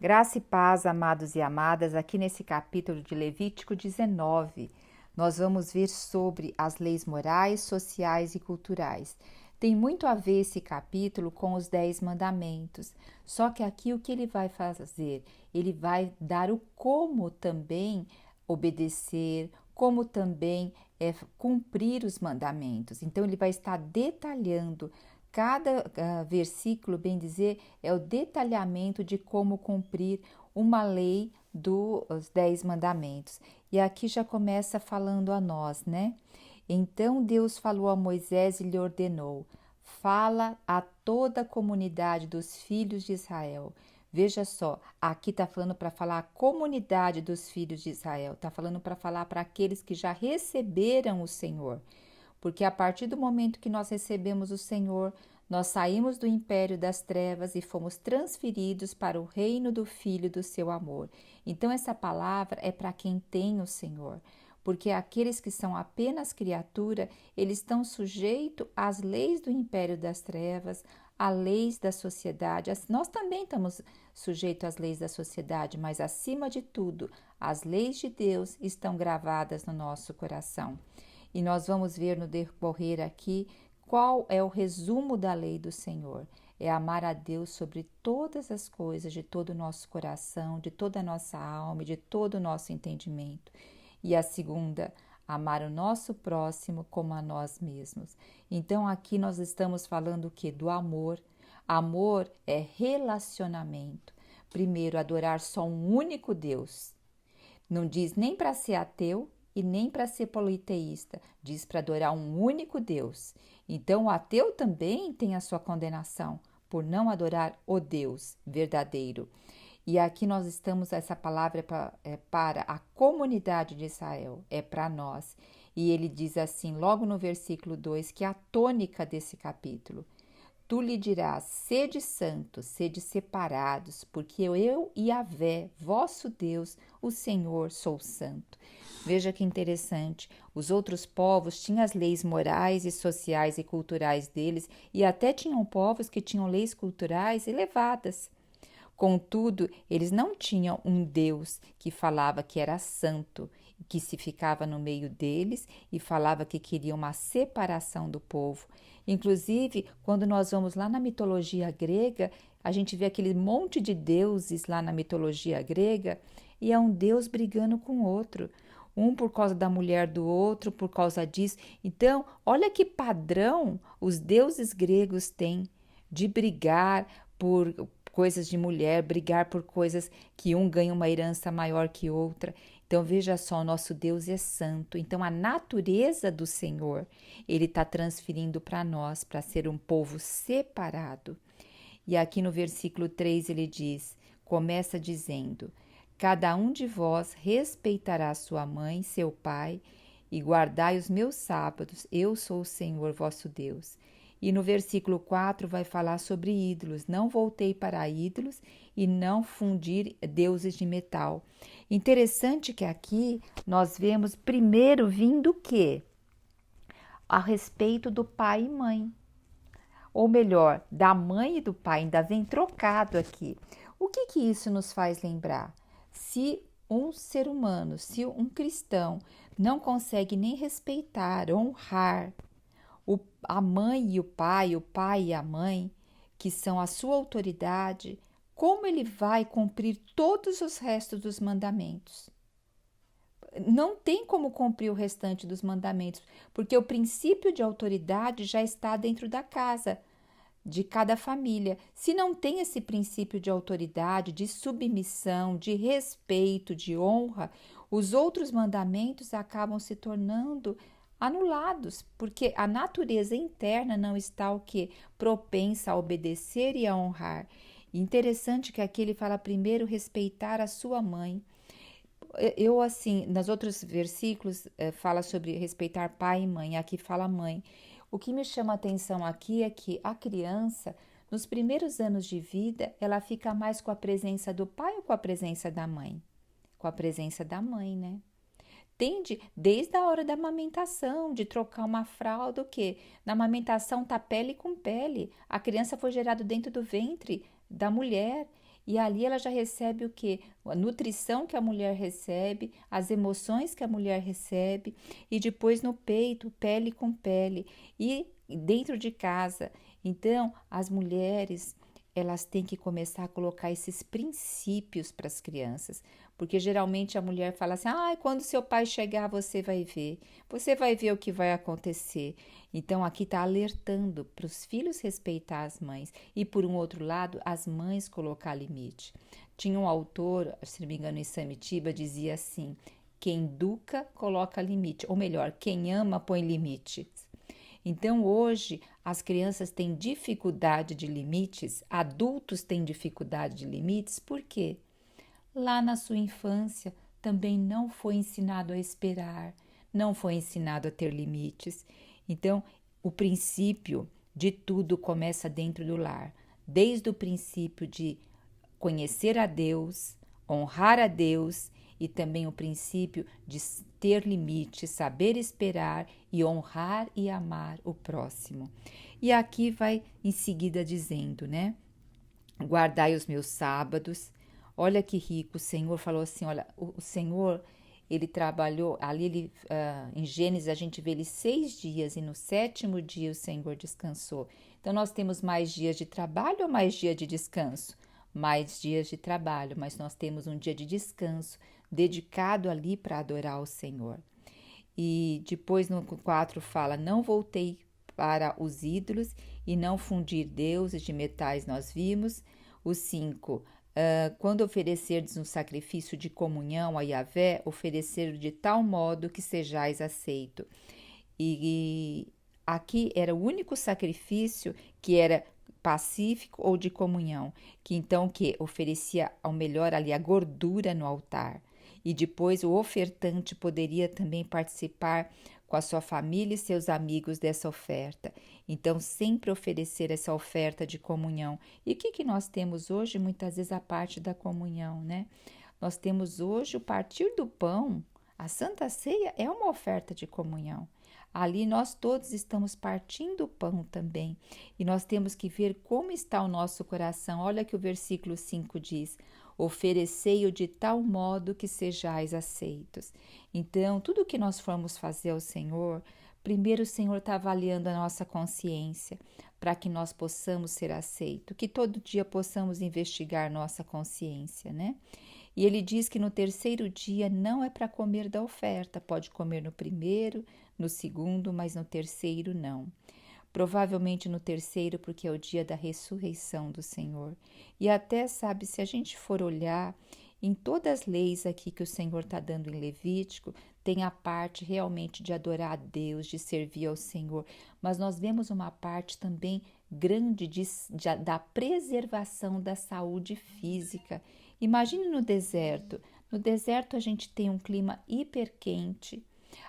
Graça e paz, amados e amadas, aqui nesse capítulo de Levítico 19, nós vamos ver sobre as leis morais, sociais e culturais. Tem muito a ver esse capítulo com os 10 mandamentos, só que aqui o que ele vai fazer? Ele vai dar o como também obedecer, como também cumprir os mandamentos. Então, ele vai estar detalhando cada versículo, bem dizer, é o detalhamento de como cumprir uma lei dos 10 mandamentos. E aqui já começa falando a nós, né? Então Deus falou a Moisés e lhe ordenou: fala a toda a comunidade dos filhos de Israel. Veja só, aqui está falando para falar a comunidade dos filhos de Israel, está falando para falar para aqueles que já receberam o Senhor. Porque a partir do momento que nós recebemos o Senhor, nós saímos do império das trevas e fomos transferidos para o reino do Filho do seu amor. Então, essa palavra é para quem tem o Senhor, porque aqueles que são apenas criatura, eles estão sujeitos às leis do império das trevas, às leis da sociedade. Nós também estamos sujeitos às leis da sociedade, mas acima de tudo, as leis de Deus estão gravadas no nosso coração. E nós vamos ver no decorrer aqui qual é o resumo da lei do Senhor. É amar a Deus sobre todas as coisas, de todo o nosso coração, de toda a nossa alma e de todo o nosso entendimento. E a segunda, amar o nosso próximo como a nós mesmos. Então aqui nós estamos falando o quê? Do amor. Amor é relacionamento. Primeiro, adorar só um único Deus. Não diz nem para ser ateu e nem para ser politeísta, diz para adorar um único Deus. Então, o ateu também tem a sua condenação por não adorar o Deus verdadeiro. E aqui nós estamos, essa palavra para a comunidade de Israel, é para nós. E ele diz assim, logo no versículo 2, que é a tônica desse capítulo. Tu lhe dirás, sede santos, sede separados, porque eu, Yahvé, vosso Deus, o Senhor, sou santo. Veja que interessante, os outros povos tinham as leis morais e sociais e culturais deles, e até tinham povos que tinham leis culturais elevadas. Contudo, eles não tinham um Deus que falava que era santo, que se ficava no meio deles e falava que queria uma separação do povo. Inclusive, quando nós vamos lá na mitologia grega, a gente vê aquele monte de deuses lá na mitologia grega e é um Deus brigando com o outro. Um por causa da mulher do outro, por causa disso. Então, olha que padrão os deuses gregos têm de brigar por coisas de mulher, brigar por coisas que um ganha uma herança maior que outra. Então veja só, o nosso Deus é santo. Então a natureza do Senhor, ele está transferindo para nós, para ser um povo separado. E aqui no versículo 3 ele diz, começa dizendo, cada um de vós respeitará sua mãe, seu pai, e guardai os meus sábados, eu sou o Senhor vosso Deus. E no versículo 4 vai falar sobre ídolos. Não voltei para ídolos e não fundir deuses de metal. Interessante que aqui nós vemos primeiro vindo o quê? A respeito do pai e mãe. Ou melhor, da mãe e do pai, ainda vem trocado aqui. O que isso nos faz lembrar? Se um ser humano, se um cristão não consegue nem respeitar, honrar a mãe e o pai e a mãe, que são a sua autoridade, como ele vai cumprir todos os restos dos mandamentos? Não tem como cumprir o restante dos mandamentos, porque o princípio de autoridade já está dentro da casa, de cada família. Se não tem esse princípio de autoridade, de submissão, de respeito, de honra, os outros mandamentos acabam se tornando anulados, porque a natureza interna não está o que? Propensa a obedecer e a honrar. Interessante que aqui ele fala primeiro respeitar a sua mãe. Eu assim, nos outros versículos fala sobre respeitar pai e mãe, aqui fala mãe. O que me chama a atenção aqui é que a criança, nos primeiros anos de vida, ela fica mais com a presença do pai ou com a presença da mãe? Com a presença da mãe, né? Tende desde a hora da amamentação, de trocar uma fralda, o quê? Na amamentação tá pele com pele. A criança foi gerada dentro do ventre da mulher. E ali ela já recebe o quê? A nutrição que a mulher recebe, as emoções que a mulher recebe, e depois no peito, pele com pele, e dentro de casa. Então, as mulheres, elas têm que começar a colocar esses princípios para as crianças, porque geralmente a mulher fala assim: "Ah, quando seu pai chegar, você vai ver o que vai acontecer". Então aqui está alertando para os filhos respeitar as mães e, por um outro lado, as mães colocar limite. Tinha um autor, se não me engano, em Samitiba, dizia assim: quem educa coloca limite, ou melhor, quem ama põe limite. Então, hoje, as crianças têm dificuldade de limites, adultos têm dificuldade de limites, por quê? Lá na sua infância também não foi ensinado a esperar, não foi ensinado a ter limites. Então, o princípio de tudo começa dentro do lar, desde o princípio de conhecer a Deus, honrar a Deus e também o princípio de ter limites, saber esperar e honrar e amar o próximo. E aqui vai em seguida dizendo, né? Guardai os meus sábados. Olha que rico, o Senhor falou assim, olha, o Senhor, ele trabalhou, em Gênesis a gente vê ele 6 dias e no 7º dia o Senhor descansou. Então nós temos mais dias de trabalho ou mais dia de descanso? Mais dias de trabalho, mas nós temos um dia de descanso dedicado ali para adorar o Senhor. E depois no 4 fala, não voltei para os ídolos e não fundir deuses de metais nós vimos. O 5, quando oferecerdes um sacrifício de comunhão a Yahvé, oferecer de tal modo que sejais aceito. E aqui era o único sacrifício que era pacífico ou de comunhão, que então que oferecia ao melhor ali a gordura no altar. E depois o ofertante poderia também participar com a sua família e seus amigos dessa oferta. Então, sempre oferecer essa oferta de comunhão. E o que nós temos hoje? Muitas vezes a parte da comunhão, né? Nós temos hoje o partir do pão. A Santa Ceia é uma oferta de comunhão. Ali nós todos estamos partindo o pão também. E nós temos que ver como está o nosso coração. Olha que o versículo 5 diz: oferecei-o de tal modo que sejais aceitos. Então, tudo que nós formos fazer ao Senhor, primeiro o Senhor está avaliando a nossa consciência, para que nós possamos ser aceitos, que todo dia possamos investigar nossa consciência, né? E ele diz que no 3º dia não é para comer da oferta, pode comer no 1º, no 2º, mas no 3º não. Provavelmente no 3º, porque é o dia da ressurreição do Senhor. E até, sabe, se a gente for olhar em todas as leis aqui que o Senhor está dando em Levítico, tem a parte realmente de adorar a Deus, de servir ao Senhor. Mas nós vemos uma parte também grande da preservação da saúde física. Imagine no deserto. No deserto a gente tem um clima hiperquente,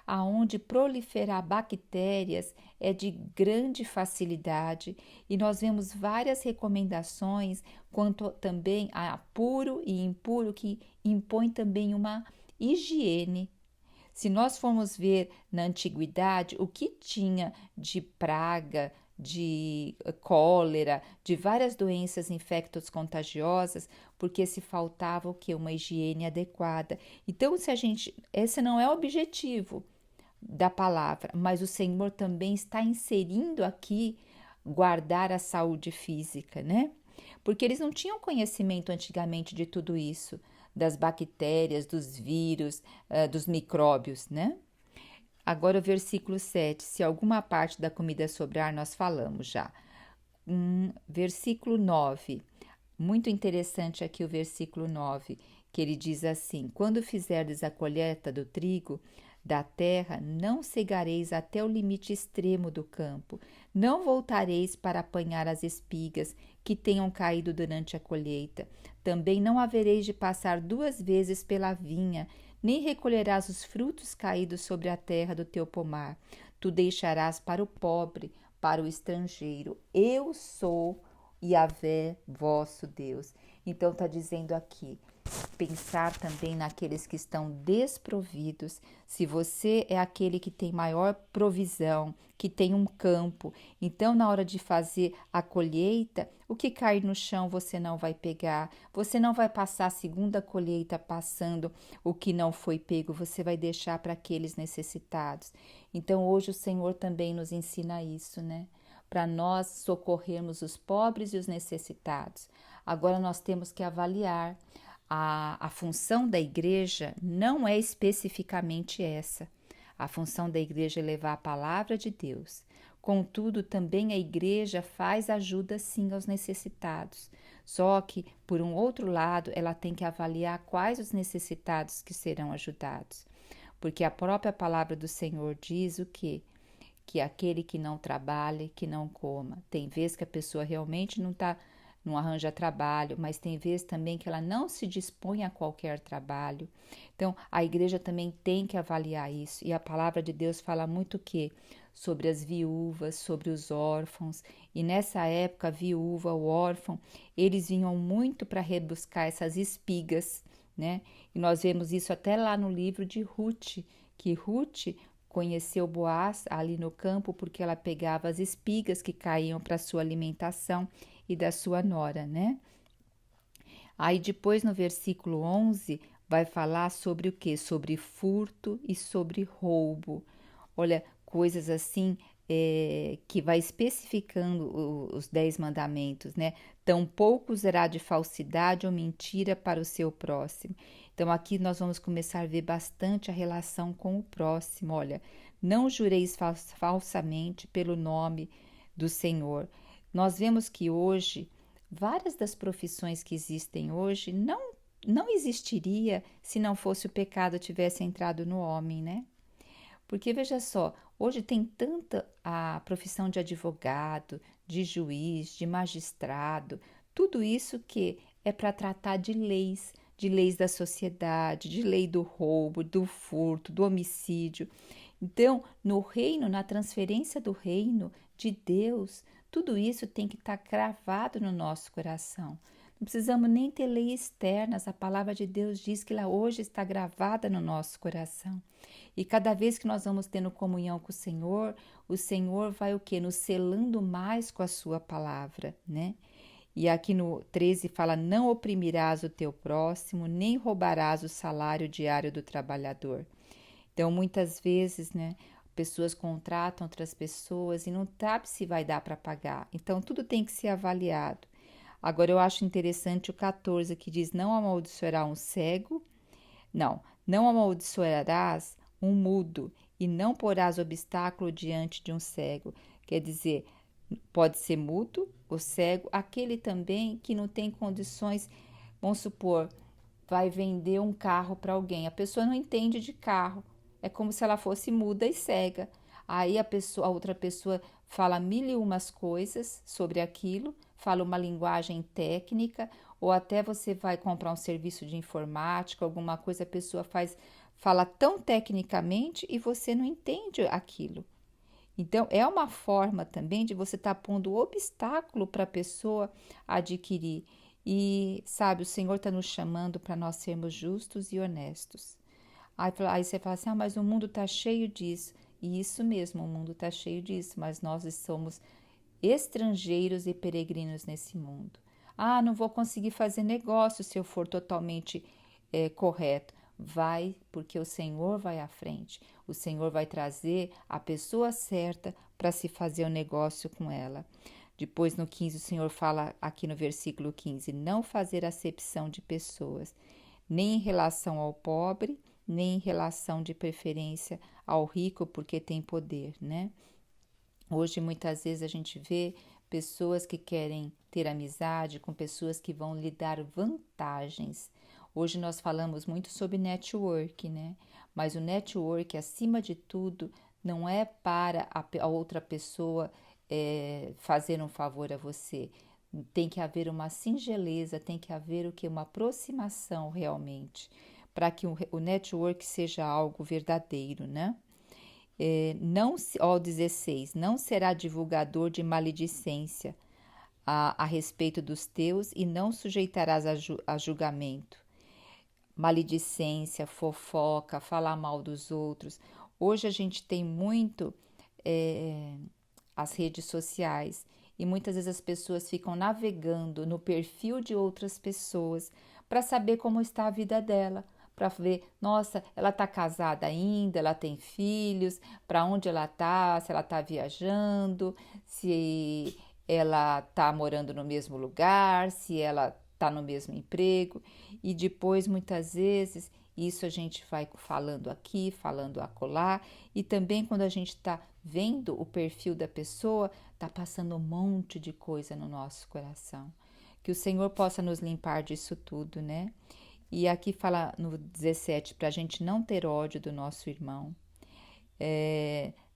aonde proliferar bactérias é de grande facilidade, e nós vemos várias recomendações quanto também a puro e impuro, que impõe também uma higiene. Se nós formos ver na antiguidade o que tinha de praga, de cólera, de várias doenças infecto-contagiosas, porque se faltava o que? Uma higiene adequada. Então, esse não é o objetivo da palavra, mas o Senhor também está inserindo aqui guardar a saúde física, né? Porque eles não tinham conhecimento antigamente de tudo isso, das bactérias, dos vírus, dos micróbios, né? Agora o versículo 7, se alguma parte da comida sobrar, nós falamos já. Versículo 9, muito interessante aqui o versículo 9, que ele diz assim: quando fizerdes a colheita do trigo da terra, não cegareis até o limite extremo do campo, não voltareis para apanhar as espigas que tenham caído durante a colheita. Também não havereis de passar 2 vezes pela vinha, nem recolherás os frutos caídos sobre a terra do teu pomar. Tu deixarás para o pobre, para o estrangeiro. Eu sou Yahvé, vosso Deus. Então está dizendo aqui, pensar também naqueles que estão desprovidos. Se você é aquele que tem maior provisão, que tem um campo, então na hora de fazer a colheita, o que cair no chão você não vai pegar, você não vai passar a segunda colheita passando o que não foi pego, você vai deixar para aqueles necessitados. Então hoje o Senhor também nos ensina isso, né? Para nós socorrermos os pobres e os necessitados. Agora nós temos que avaliar. A função da igreja não é especificamente essa. A função da igreja é levar a palavra de Deus. Contudo, também a igreja faz ajuda sim aos necessitados. Só que, por um outro lado, ela tem que avaliar quais os necessitados que serão ajudados. Porque a própria palavra do Senhor diz o quê? Que aquele que não trabalha, que não coma. Tem vezes que a pessoa realmente não arranja trabalho, mas tem vezes também que ela não se dispõe a qualquer trabalho. Então, a igreja também tem que avaliar isso. E a palavra de Deus fala muito o quê? Sobre as viúvas, sobre os órfãos. E nessa época, a viúva, o órfão, eles vinham muito para rebuscar essas espigas, né? E nós vemos isso até lá no livro de Ruth, que Ruth conheceu Boaz ali no campo porque ela pegava as espigas que caíam para sua alimentação e da sua nora, né? Aí depois no versículo 11 vai falar sobre o quê? Sobre furto e sobre roubo. Olha, coisas assim que vai especificando os 10 mandamentos, né? Tampouco usará de falsidade ou mentira para o seu próximo. Então aqui nós vamos começar a ver bastante a relação com o próximo. Olha, não jureis falsamente pelo nome do Senhor. Nós vemos que hoje, várias das profissões que existem hoje não existiria se não fosse o pecado tivesse entrado no homem, né? Porque veja só, hoje tem tanta a profissão de advogado, de juiz, de magistrado, tudo isso que é para tratar de leis da sociedade, de lei do roubo, do furto, do homicídio. Então, no reino, na transferência do reino de Deus, tudo isso tem que estar cravado no nosso coração. Não precisamos nem ter leis externas, a palavra de Deus diz que ela hoje está gravada no nosso coração. E cada vez que nós vamos tendo comunhão com o Senhor vai o quê? Nos selando mais com a sua palavra, né? E aqui no 13 fala, não oprimirás o teu próximo, nem roubarás o salário diário do trabalhador. Então, muitas vezes, né, pessoas contratam outras pessoas e não sabe se vai dar para pagar. Então, tudo tem que ser avaliado. Agora, eu acho interessante o 14, que diz, não amaldiçoará um cego, não amaldiçoarás um mudo, e não porás obstáculo diante de um cego. Quer dizer, pode ser mudo ou cego, aquele também que não tem condições, vamos supor, vai vender um carro para alguém, a pessoa não entende de carro, é como se ela fosse muda e cega. Aí a outra pessoa fala mil e umas coisas sobre aquilo, fala uma linguagem técnica, ou até você vai comprar um serviço de informática, alguma coisa, a pessoa fala tão tecnicamente e você não entende aquilo. Então, é uma forma também de você estar pondo obstáculo para a pessoa adquirir. E, sabe, o Senhor está nos chamando para nós sermos justos e honestos. Aí você fala assim, mas o mundo está cheio disso. E isso mesmo, o mundo está cheio disso, mas nós somos estrangeiros e peregrinos nesse mundo. Não vou conseguir fazer negócio se eu for totalmente correto. Vai, porque o Senhor vai à frente. O Senhor vai trazer a pessoa certa para se fazer o negócio com ela. Depois no 15 o Senhor fala aqui no versículo 15, não fazer acepção de pessoas, nem em relação ao pobre, nem em relação de preferência ao rico porque tem poder, né? Hoje muitas vezes a gente vê pessoas que querem ter amizade com pessoas que vão lhe dar vantagens. Hoje nós falamos muito sobre network, né? Mas o network, acima de tudo, não é para a outra pessoa fazer um favor a você. Tem que haver uma singeleza, tem que haver o que? Uma aproximação realmente, para que o network seja algo verdadeiro, né? Não, ó, 16, não será divulgador de maledicência. a respeito dos teus e não sujeitarás a julgamento. Maledicência, fofoca, falar mal dos outros. Hoje a gente tem muito as redes sociais e muitas vezes as pessoas ficam navegando no perfil de outras pessoas para saber como está a vida dela, para ver, nossa, ela está casada ainda, ela tem filhos, para onde ela está, se ela está viajando, se ela está morando no mesmo lugar, se ela está no mesmo emprego. E depois, muitas vezes, isso a gente vai falando aqui, falando acolá, e também quando a gente está vendo o perfil da pessoa, está passando um monte de coisa no nosso coração. Que o Senhor possa nos limpar disso tudo, né? E aqui fala no 17, para a gente não ter ódio do nosso irmão.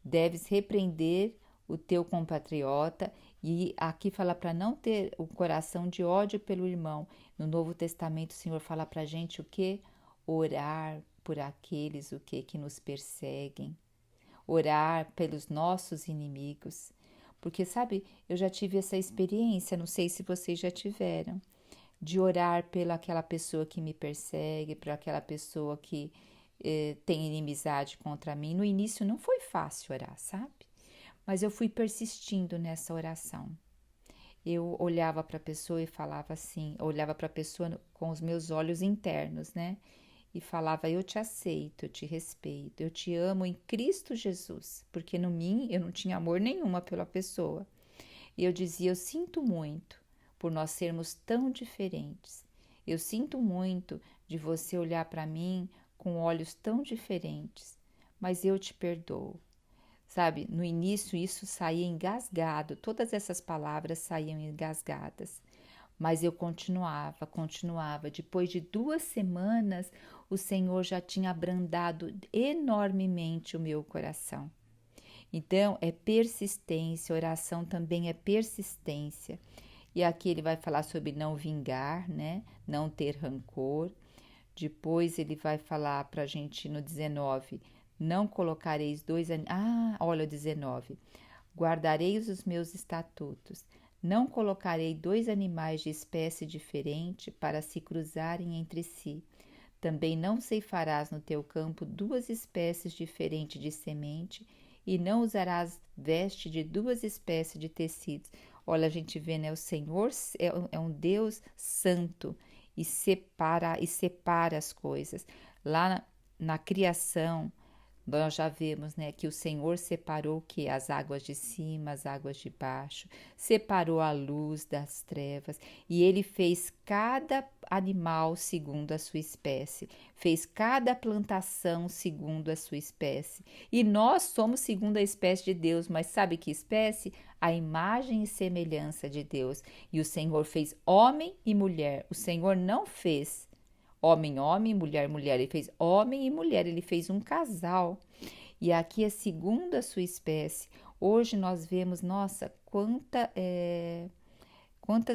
Deves repreender o teu compatriota, e aqui fala para não ter o coração de ódio pelo irmão. No Novo Testamento o Senhor fala para a gente o quê? Orar por aqueles que nos perseguem, orar pelos nossos inimigos. Porque, sabe, eu já tive essa experiência, não sei se vocês já tiveram, de orar pela aquela pessoa que me persegue, por aquela pessoa que tem inimizade contra mim. No início não foi fácil orar, sabe? Mas eu fui persistindo nessa oração. Eu olhava para a pessoa e falava assim, olhava para a pessoa com os meus olhos internos, né? E falava, eu te aceito, eu te respeito, eu te amo em Cristo Jesus, porque no mim eu não tinha amor nenhuma pela pessoa. E eu dizia, eu sinto muito por nós sermos tão diferentes. Eu sinto muito de você olhar para mim com olhos tão diferentes, mas eu te perdoo. Sabe, no início isso saía engasgado, todas essas palavras saíam engasgadas, mas eu continuava. Depois de 2 semanas, o Senhor já tinha abrandado enormemente o meu coração. Então, é persistência, oração também é persistência. E aqui ele vai falar sobre não vingar, né? Não ter rancor. Depois ele vai falar para a gente no 19, não colocareis olha o 19. Guardareis os meus estatutos. Não colocarei 2 animais de espécie diferente para se cruzarem entre si. Também não ceifarás no teu campo 2 espécies diferentes de semente, e não usarás veste de 2 espécies de tecidos. Olha, a gente vê, né? O Senhor é um Deus santo e separa as coisas. Lá na criação, nós já vemos, né, que o Senhor separou que as águas de cima, as águas de baixo, separou a luz das trevas, e ele fez cada animal segundo a sua espécie, fez cada plantação segundo a sua espécie. E nós somos segundo a espécie de Deus, mas sabe que espécie? A imagem e semelhança de Deus. E o Senhor fez homem e mulher. O Senhor não fez homem, mulher, mulher. Ele fez homem e mulher, ele fez um casal. E aqui é segundo a sua espécie. Hoje nós vemos, nossa, quantas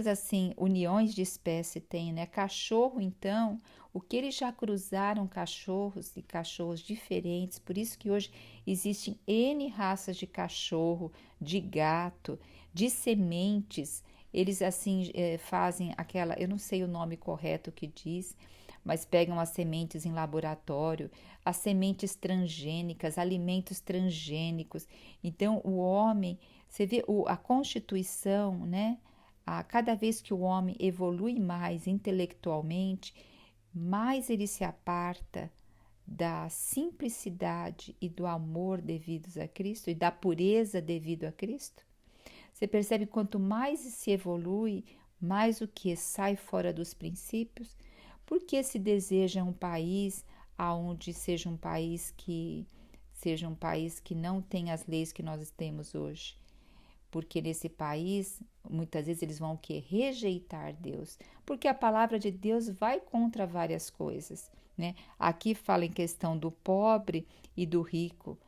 assim uniões de espécie tem, né? Cachorro, então, o que eles já cruzaram cachorros e cachorros diferentes. Por isso que hoje existem N raças de cachorro, de gato, de sementes. Eles assim fazem aquela, eu não sei o nome correto que diz, mas pegam as sementes em laboratório, as sementes transgênicas, alimentos transgênicos. Então, o homem, você vê a constituição, né? Cada vez que o homem evolui mais intelectualmente, mais ele se aparta da simplicidade e do amor devidos a Cristo e da pureza devido a Cristo. Você percebe quanto mais se evolui, mais o que sai fora dos princípios. Porque se deseja um país onde seja um país que não tenha as leis que nós temos hoje? Porque nesse país, muitas vezes eles vão rejeitar Deus, porque a palavra de Deus vai contra várias coisas, né? Aqui fala em questão do pobre e do rico,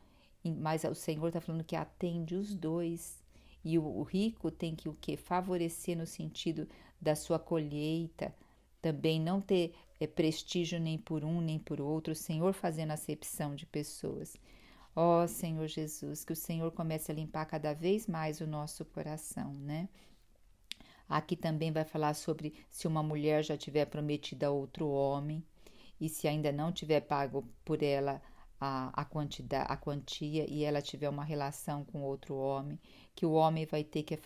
mas o Senhor está falando que atende os dois. E o rico tem que favorecer no sentido da sua colheita, também não ter prestígio nem por um nem por outro, o Senhor fazendo acepção de pessoas. Ó Senhor Jesus, que o Senhor comece a limpar cada vez mais o nosso coração, né? Aqui também vai falar sobre se uma mulher já tiver prometida a outro homem e se ainda não tiver pago por ela a quantia e ela tiver uma relação com outro homem, que o homem vai ter que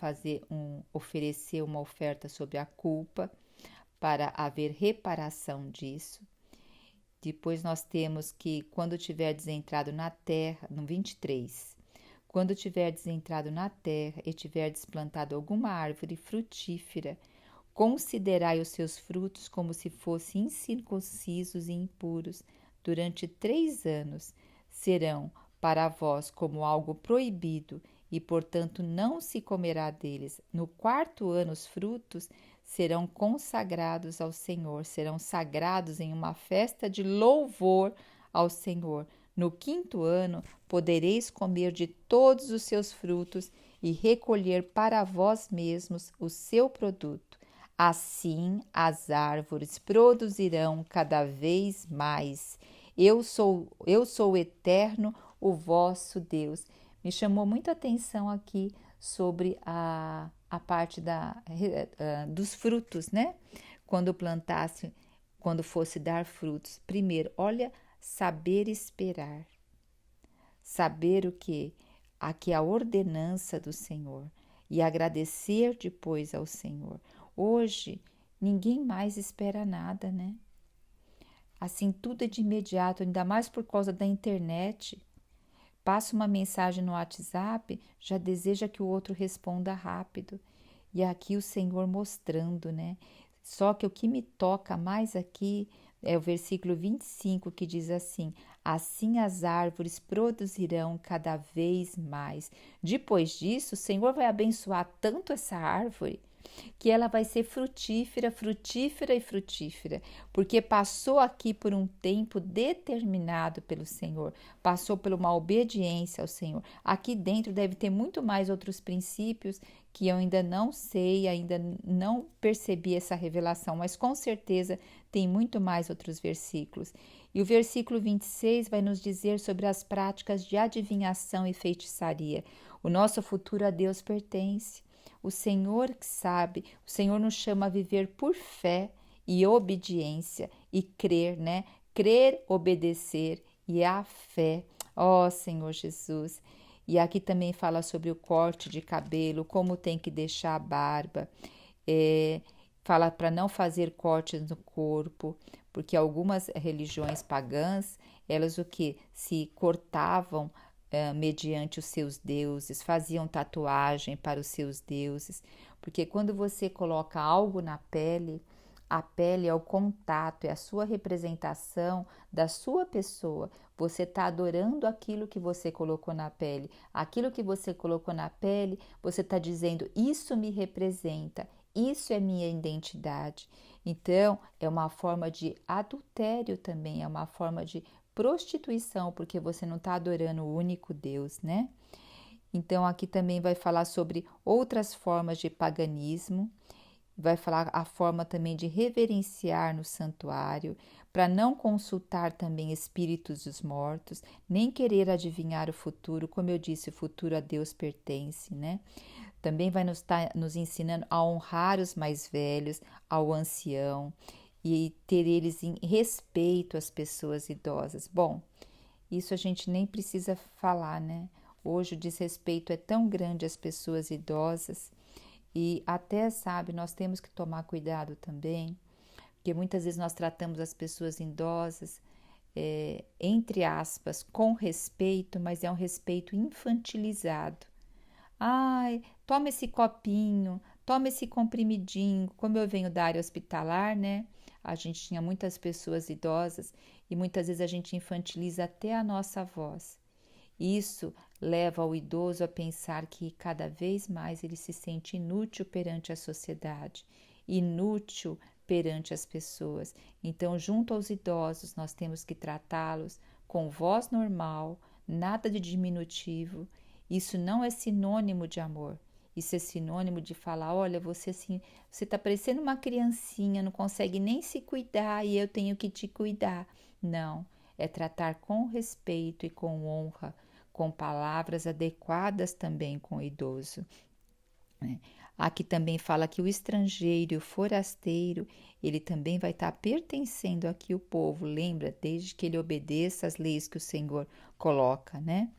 oferecer uma oferta sobre a culpa para haver reparação disso. Depois nós temos que quando tiverdes entrado na terra, no 23, quando tiverdes entrado na terra e tiverdes plantado alguma árvore frutífera, considerai os seus frutos como se fossem incircuncisos e impuros. Durante 3 anos serão para vós como algo proibido e, portanto, não se comerá deles. No 4º ano, os frutos serão consagrados ao Senhor, serão sagrados em uma festa de louvor ao Senhor. No 5º ano, podereis comer de todos os seus frutos e recolher para vós mesmos o seu produto. Assim as árvores produzirão cada vez mais. Eu sou o Eterno, o vosso Deus. Me chamou muita atenção aqui sobre a parte dos frutos, né? Quando plantasse, quando fosse dar frutos. Primeiro, olha, saber esperar. Saber o quê? Aqui a ordenança do Senhor e agradecer depois ao Senhor. Hoje, ninguém mais espera nada, né? Assim, tudo é de imediato, ainda mais por causa da internet. Passa uma mensagem no WhatsApp, já deseja que o outro responda rápido. E aqui o Senhor mostrando, né? Só que o que me toca mais aqui é o versículo 25, que diz assim: assim as árvores produzirão cada vez mais. Depois disso, o Senhor vai abençoar tanto essa árvore que ela vai ser frutífera, frutífera e frutífera, porque passou aqui por um tempo determinado pelo Senhor, passou por uma obediência ao Senhor. Aqui dentro deve ter muito mais outros princípios que eu ainda não sei, ainda não percebi essa revelação, mas com certeza tem muito mais outros versículos. E o versículo 26 vai nos dizer sobre as práticas de adivinhação e feitiçaria. O nosso futuro a Deus pertence. O Senhor que sabe, o Senhor nos chama a viver por fé e obediência e crer, né? Crer, obedecer e a fé. Ó Senhor Jesus. E aqui também fala sobre o corte de cabelo, como tem que deixar a barba. Fala para não fazer cortes no corpo, porque algumas religiões pagãs, elas o que? Se cortavam mediante os seus deuses, faziam tatuagem para os seus deuses, porque quando você coloca algo na pele, a pele é o contato, é a sua representação da sua pessoa. Você está adorando aquilo que você colocou na pele. Aquilo que você colocou na pele, você está dizendo, isso me representa, isso é minha identidade. Então, é uma forma de adultério também, é uma forma de prostituição, porque você não está adorando o único Deus, né? Então, aqui também vai falar sobre outras formas de paganismo, vai falar a forma também de reverenciar no santuário, para não consultar também espíritos dos mortos, nem querer adivinhar o futuro, como eu disse, o futuro a Deus pertence, né? Também vai nos ensinando a honrar os mais velhos, ao ancião, e ter eles em respeito às pessoas idosas. Bom, isso a gente nem precisa falar, né? Hoje o desrespeito é tão grande às pessoas idosas e até, sabe, nós temos que tomar cuidado também, porque muitas vezes nós tratamos as pessoas idosas, entre aspas, com respeito, mas é um respeito infantilizado. Ai, toma esse copinho, toma esse comprimidinho. Como eu venho da área hospitalar, né? A gente tinha muitas pessoas idosas e muitas vezes a gente infantiliza até a nossa voz. Isso leva o idoso a pensar que cada vez mais ele se sente inútil perante a sociedade, inútil perante as pessoas. Então, junto aos idosos, nós temos que tratá-los com voz normal, nada de diminutivo. Isso não é sinônimo de amor. Isso é sinônimo de falar, olha, você assim, você está parecendo uma criancinha, não consegue nem se cuidar e eu tenho que te cuidar. Não, é tratar com respeito e com honra, com palavras adequadas também com o idoso. Aqui também fala que o estrangeiro e o forasteiro, ele também vai estar pertencendo aqui ao povo, lembra? Desde que ele obedeça às leis que o Senhor coloca, né?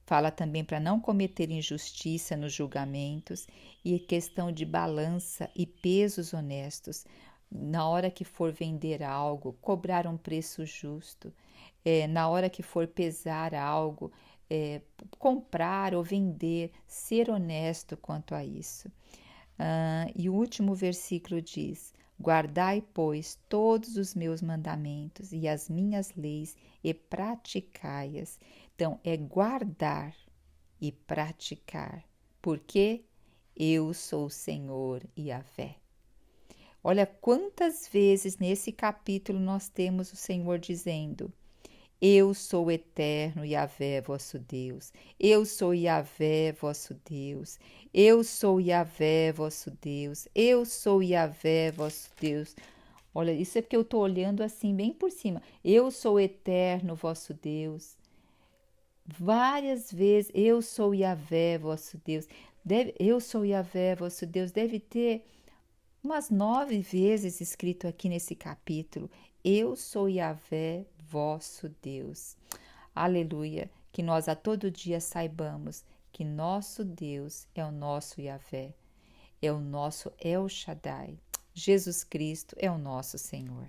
Fala também para não cometer injustiça nos julgamentos e questão de balança e pesos honestos. Na hora que for vender algo, cobrar um preço justo. Na hora que for pesar algo, comprar ou vender, ser honesto quanto a isso. E o último versículo diz: Guardai, pois, todos os meus mandamentos e as minhas leis e praticai-as. Então, é guardar e praticar, porque eu sou o Senhor Yahvé. Olha quantas vezes nesse capítulo nós temos o Senhor dizendo: eu sou o eterno Yahvé, vosso Deus. Eu sou Yahvé, vosso Deus. Eu sou Yahvé, vosso Deus. Eu sou Yahvé, vosso Deus. Olha, isso é porque eu estou olhando assim, bem por cima. Eu sou o eterno, vosso Deus. Várias vezes, eu sou Yahvé, vosso Deus. Eu sou Yahvé, vosso Deus. Deve ter umas 9 vezes escrito aqui nesse capítulo. Eu sou Yahvé, vosso Deus. Aleluia! Que nós a todo dia saibamos que nosso Deus é o nosso Yahvé, é o nosso El Shaddai. Jesus Cristo é o nosso Senhor.